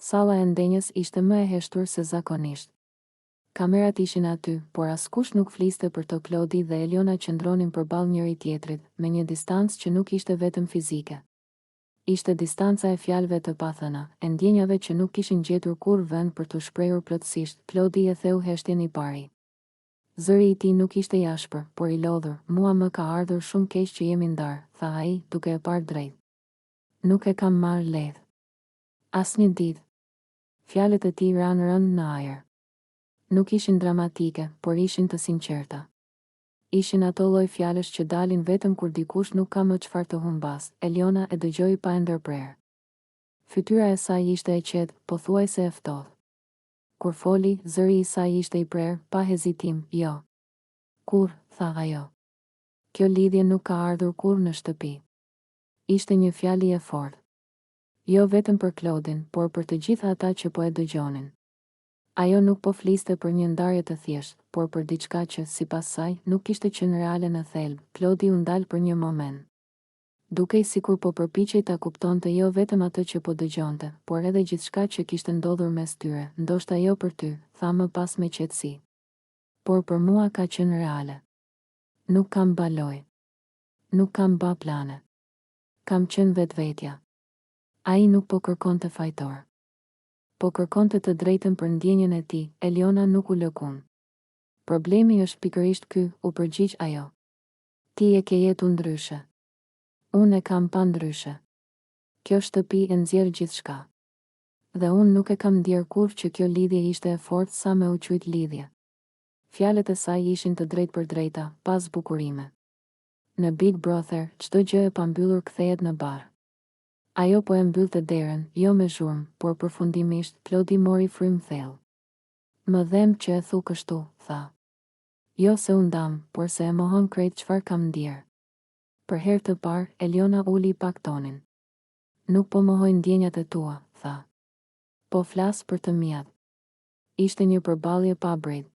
Salla e ndenjës ishte më e heshtur se zakonisht. Kamerat ishin aty, por askush nuk fliste për to. Klodi dhe Eliona qëndronin përballë njëri tjetrit, me një distancë që nuk ishte vetëm fizike. Ishte distanca e fjalëve të pathëna, e ndjenjave që nuk kishin gjetur kur vend për të shprehur plotësisht. Klodi e theu heshtjen I pari. Zëri I tij nuk ishte I ashpër, por I lodhur. Mua më ka ardhur shumë keq që jemi ndarë, tha ai, duke e parë drejt. Nuk e kam marrë lehtë. Asnjë ditë. Fjalët e tij ranë rënd në ajër. Nuk ishin dramatike, por ishin të sinqerta. Ishin ato lloj fjalësh që dalin vetëm kur dikush nuk ka më çfarë të humbas. Eliona e dëgjoi pa e ndërprerë. Fytyra e saj ishte e qetë, pothuajse e ftohtë. Kur foli, zëri I saj ishte I prerë, pa hezitim. Jo. Kur, tha ajo. Kjo lidhje nuk ka ardhur kur në shtëpi. Ishte një fjali e fortë. Jo vetëm për Klodin, por për të gjithë ata që po e dëgjonin. Ajo nuk po fliste për një ndarje të thjeshtë, por për diçka që, sipas saj, nuk kishte qenë reale në thelb. Klodi u ndal për një moment. Dukej sikur po përpiqej ta kuptonte jo vetëm atë që po dëgjonte, por edhe gjithçka që kishte ndodhur mes tyre. Ndoshta jo për ty, tha më pas me qetësi. Por për mua ka qenë reale. Nuk kam baloj. Nuk kam ba plane. Kam qenë vetvetja. Ai nuk po kërkonte fajtor. Po kërkonte të drejtën për ndjenjen e tij. Eliona nuk u lëkun. Problemi është pikërisht ky, u përgjigj ajo. Ti e ke jetu ndryshe. Unë e kam pa ndryshe. Kjo shtëpi e nxjerr gjithçka. Dhe unë nuk e kam ndier kur që kjo lidhje ishte e fortë sa me u quajt lidhje. Fjalët e saj ishin të drejtë për drejta, pa zbukurime. Në Big Brother, çdo gjë e pambyllur kthehet në bar. Ajo po e mbyllte derën, jo me zhurmë, por përfundimisht. Klodi mori frym thellë. Më dhem që e thu kështu, tha. Jo se u ndam, por se e mohon krejt çfarë kam ndier. Për herë të parë, Eliona uli pak tonin. Nuk po mohoj ndjenjat e tua, tha. Po flas për të mijat. Ishte një përballje pa brejt.